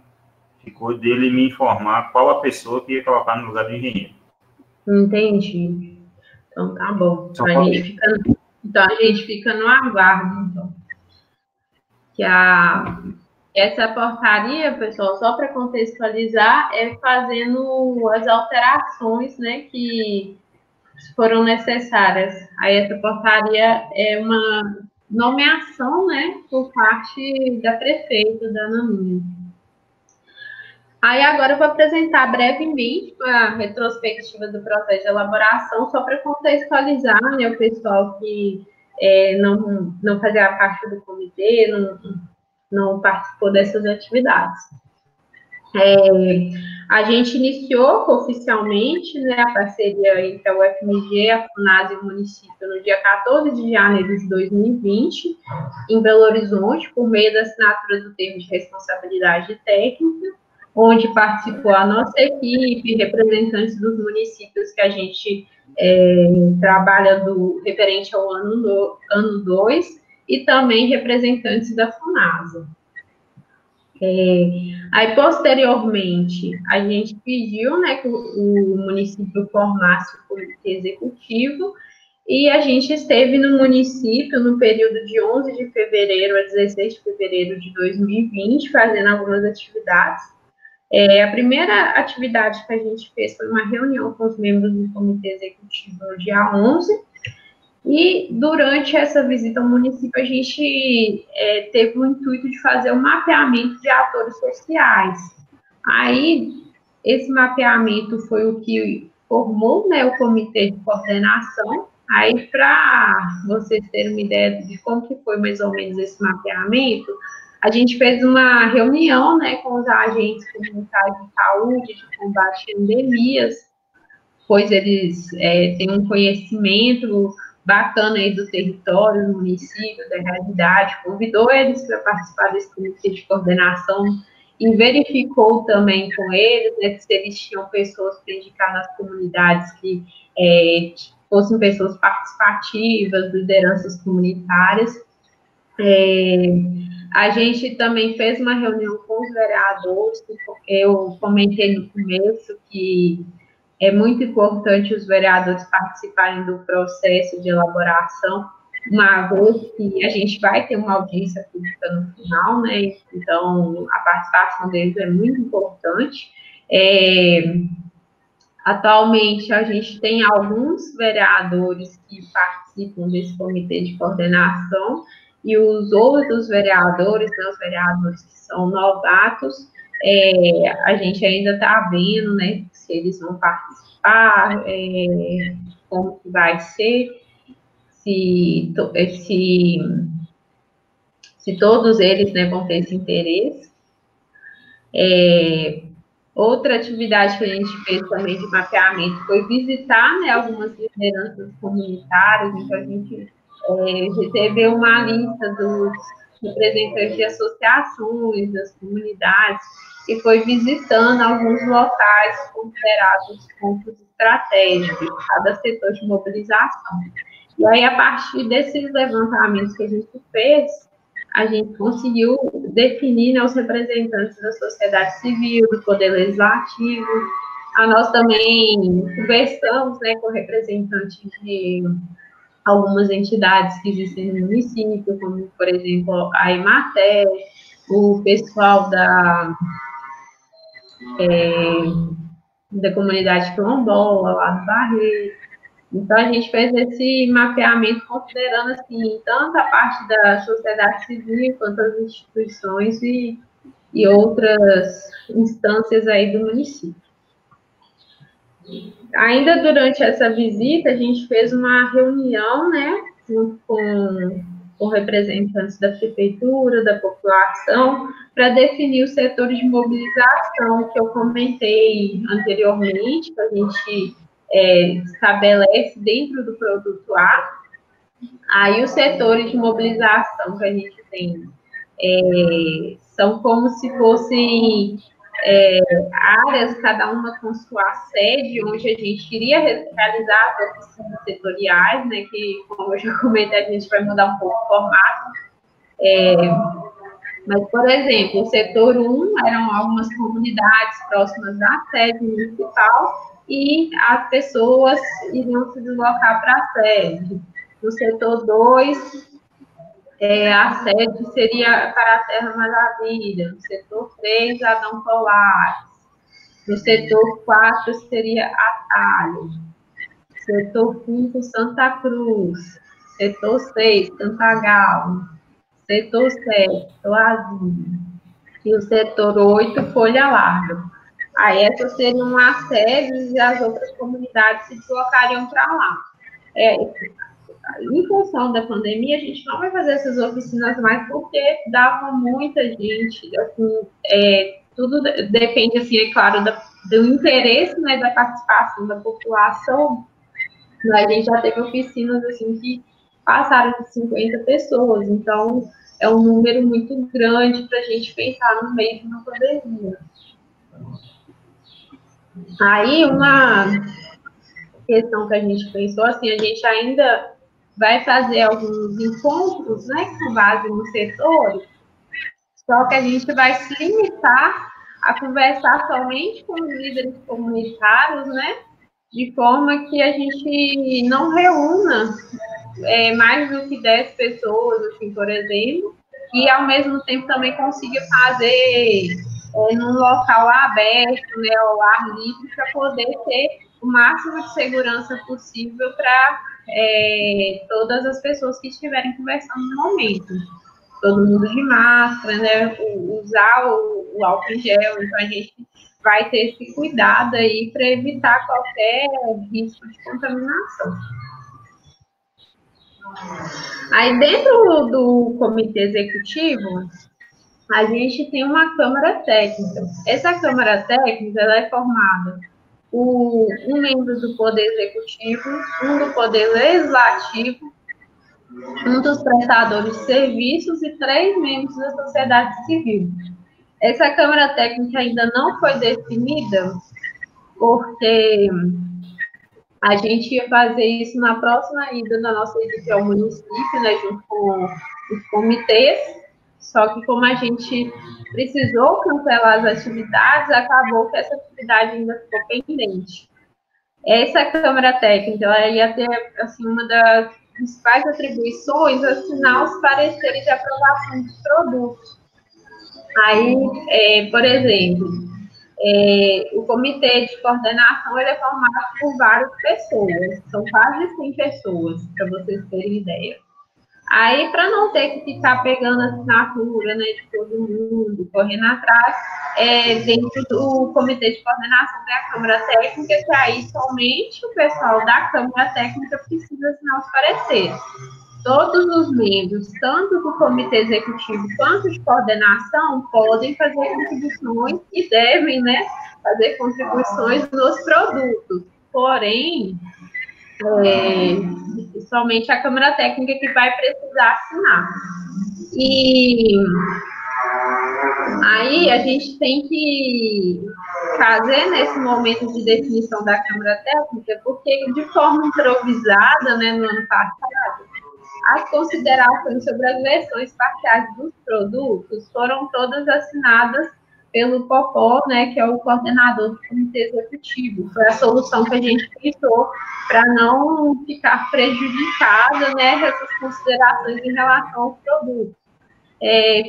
[SPEAKER 3] ficou dele me informar qual a pessoa que ia colocar no lugar do engenheiro.
[SPEAKER 1] Entendi. Então, tá bom. Então, a gente fica no aguardo, então. Essa portaria, pessoal, só para contextualizar, é fazendo as alterações, né, que foram necessárias. Aí, essa portaria é uma nomeação, né, por parte da prefeita, da Ana Minha. Aí, agora eu vou apresentar brevemente a retrospectiva do processo de elaboração, só para contextualizar, né, o pessoal que não fazia parte do comitê, não participou dessas atividades. A gente iniciou oficialmente, né, a parceria entre a UFMG, a FUNAS e o município no dia 14 de janeiro de 2020, em Belo Horizonte, por meio da assinatura do termo de responsabilidade técnica, onde participou a nossa equipe, representantes dos municípios que a gente trabalha referente ao ano 2, e também representantes da FUNASA. Aí, posteriormente, a gente pediu, né, que o município formasse o comitê executivo, e a gente esteve no município no período de 11 de fevereiro a 16 de fevereiro de 2020, fazendo algumas atividades. A primeira atividade que a gente fez foi uma reunião com os membros do comitê executivo no dia 11, e durante essa visita ao município, a gente teve o intuito de fazer um mapeamento de atores sociais. Aí, esse mapeamento foi o que formou, né, o comitê de coordenação. Aí, para vocês terem uma ideia de como que foi mais ou menos esse mapeamento, a gente fez uma reunião, né, com os agentes comunitários de saúde, de combate a endemias, pois eles têm um conhecimento bacana aí do território, do município, da realidade, convidou eles para participar desse comitê de coordenação e verificou também com eles, né, se eles tinham pessoas para indicar nas comunidades que fossem pessoas participativas, lideranças comunitárias. A gente também fez uma reunião com os vereadores, eu comentei no começo que é muito importante os vereadores participarem do processo de elaboração, uma vez que a gente vai ter uma audiência pública no final, né? Então, a participação deles é muito importante. Atualmente, a gente tem alguns vereadores que participam desse comitê de coordenação, e os outros vereadores, né, os vereadores que são novatos, a gente ainda está vendo, né, se eles vão participar, como que vai ser, se todos eles, né, vão ter esse interesse. Outra atividade que a gente fez também de mapeamento foi visitar, né, algumas lideranças comunitárias. Então, a gente recebeu uma lista dos representantes de associações, das comunidades, e foi visitando alguns locais considerados pontos estratégicos de cada setor de mobilização. E aí, a partir desses levantamentos que a gente fez, a gente conseguiu definir, né, os representantes da sociedade civil, do poder legislativo. Nós também conversamos, né, com representantes de algumas entidades que existem no município, como, por exemplo, a Emater, o pessoal da comunidade quilombola, lá do Barreiro. Então, a gente fez esse mapeamento considerando, assim, tanto a parte da sociedade civil, quanto as instituições e outras instâncias aí do município. Ainda durante essa visita, a gente fez uma reunião, né, junto com representantes da prefeitura, da população, para definir os setores de mobilização que eu comentei anteriormente, que a gente estabelece dentro do produto A. Aí os setores de mobilização que a gente tem são como se fossem áreas, cada uma com sua sede, onde a gente iria realizar as oficinas setoriais, né, que, como eu já comentei, a gente vai mudar um pouco o formato. Mas, por exemplo, o setor 1 eram algumas comunidades próximas da sede municipal, e as pessoas iriam se deslocar para a sede. No setor 2, a sede seria para a Terra Maravilha. No setor 3, Adão Colares. No setor 4, seria Atalho. Setor 5, Santa Cruz. Setor 6, Cantagalo. Setor 7, Toazinho. E o setor 8, Folha Larga. Aí essas seriam as sedes, e as outras comunidades se deslocariam para lá. Em função da pandemia, a gente não vai fazer essas oficinas mais, porque dava muita gente, assim, tudo depende, assim, é claro, do interesse, né, da participação da população. Mas a gente já teve oficinas, assim, que passaram de 50 pessoas, então é um número muito grande para a gente pensar no meio de uma pandemia. Aí, uma questão que a gente pensou, assim, a gente ainda vai fazer alguns encontros, né, com base nos setores, Só que a gente vai se limitar a conversar somente com os líderes comunitários, né? De forma que a gente não reúna mais do que 10 pessoas, assim, por exemplo, e ao mesmo tempo também consiga fazer num local aberto, né, ao ar livre, para poder ter o máximo de segurança possível para todas as pessoas que estiverem conversando no momento. Todo mundo de máscara, né, usar o álcool em gel, então a gente vai ter esse cuidado aí para evitar qualquer risco de contaminação. Aí, dentro do comitê executivo, a gente tem uma Câmara Técnica. Essa Câmara Técnica ela é formada por um membro do Poder Executivo, um do Poder Legislativo, um dos prestadores de serviços e 3 membros da sociedade civil. Essa Câmara Técnica ainda não foi definida, porque a gente ia fazer isso na próxima ida da nossa equipe ao município, né, junto com os comitês, só que como a gente precisou cancelar as atividades, acabou que essa atividade ainda ficou pendente. Essa Câmara Técnica, ela ia ter, assim, uma das principais atribuições, assinar os pareceres de aprovação dos produtos. Aí, por exemplo, o comitê de coordenação ele é formado por várias pessoas, são quase 100 pessoas, para vocês terem ideia. Aí, para não ter que ficar pegando a assinatura, né, de todo mundo, correndo atrás, dentro do comitê de coordenação tem a Câmara Técnica, que aí somente o pessoal da Câmara Técnica precisa assinar os pareceres. Todos os membros, tanto do comitê executivo quanto de coordenação, podem fazer contribuições e devem, né, fazer contribuições nos produtos. Porém, somente a Câmara Técnica que vai precisar assinar. E aí a gente tem que fazer nesse momento de definição da Câmara Técnica, porque de forma improvisada, né, no ano passado, as considerações sobre as versões parciais dos produtos foram todas assinadas pelo POCO, né, que é o coordenador do comitê executivo. Foi a solução que a gente pensou para não ficar prejudicada, né, essas considerações em relação aos produtos.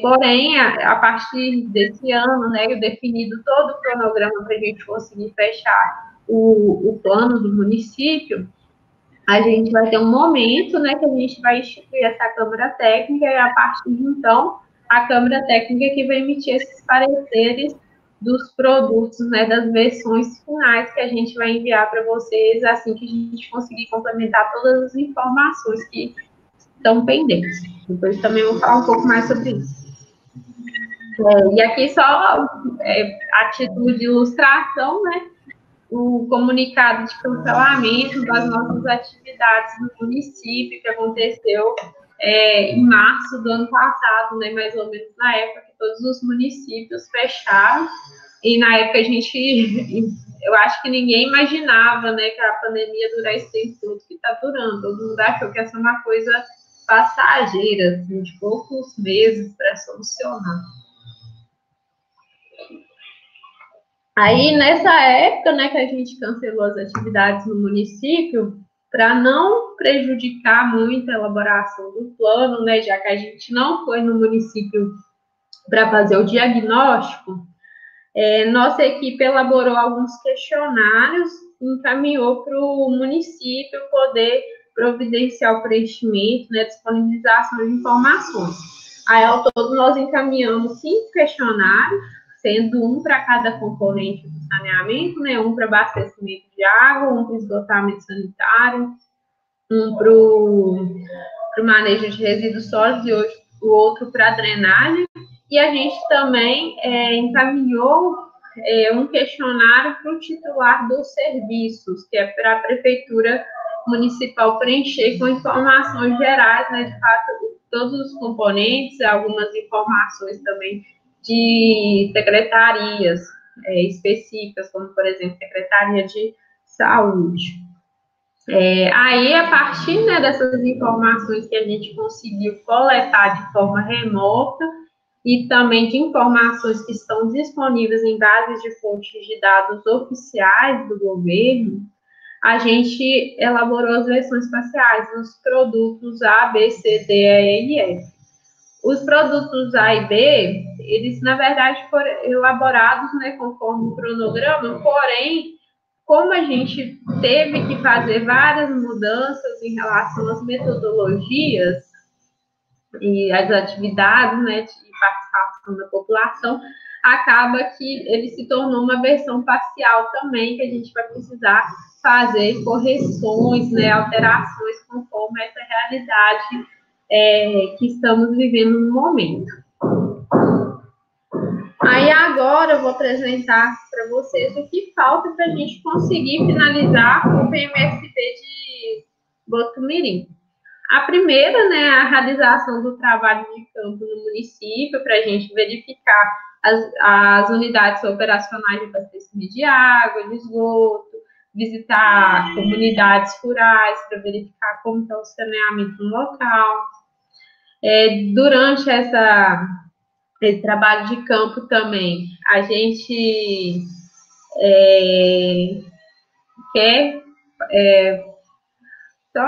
[SPEAKER 1] Porém, a partir desse ano, né, definido todo o cronograma para a gente conseguir fechar o plano do município, a gente vai ter um momento, né, que a gente vai instituir essa Câmara Técnica e, a partir de então, a Câmara Técnica que vai emitir esses pareceres dos produtos, né, das versões finais que a gente vai enviar para vocês assim que a gente conseguir complementar todas as informações que estão pendentes. Depois também vou falar um pouco mais sobre isso. E aqui só a título de ilustração, né, o comunicado de cancelamento das nossas atividades no município, que aconteceu em março do ano passado, né, mais ou menos na época que todos os municípios fecharam, e na época a gente, eu acho que ninguém imaginava, né, que a pandemia ia durar esse tempo todo que está durando, todo mundo achou que ia ser uma coisa passageira, assim, de poucos meses para solucionar. Aí, nessa época, né, que a gente cancelou as atividades no município, para não prejudicar muito a elaboração do plano, né, já que a gente não foi no município para fazer o diagnóstico, nossa equipe elaborou alguns questionários e encaminhou para o município poder providenciar o preenchimento, né, disponibilização de informações. Aí, ao todo, nós encaminhamos 5 questionários, sendo um para cada componente do saneamento, né? Um para abastecimento de água, um para esgotamento sanitário, um para o manejo de resíduos sólidos e o outro para drenagem. E a gente também encaminhou um questionário para o titular dos serviços, que é para a Prefeitura Municipal preencher com informações gerais, né? De fato, todos os componentes, algumas informações também de secretarias específicas, como, por exemplo, Secretaria de Saúde. Aí, a partir, né, dessas informações que a gente conseguiu coletar de forma remota, e também de informações que estão disponíveis em bases de fontes de dados oficiais do governo, a gente elaborou as versões parciais dos produtos A, B, C, D, E e F. Os produtos A e B, eles, na verdade, foram elaborados, né, conforme o cronograma, porém, como a gente teve que fazer várias mudanças em relação às metodologias e às atividades, né, de participação da população, acaba que ele se tornou uma versão parcial também, que a gente vai precisar fazer correções, né, alterações conforme essa realidade que estamos vivendo no momento. Aí agora eu vou apresentar para vocês o que falta para a gente conseguir finalizar o PMSP de Botumirim. A primeira, né, a realização do trabalho de campo no município, para a gente verificar as unidades operacionais de abastecimento de água, de esgoto, visitar comunidades rurais para verificar como está o saneamento no local. Durante esse trabalho de campo também, a gente quer só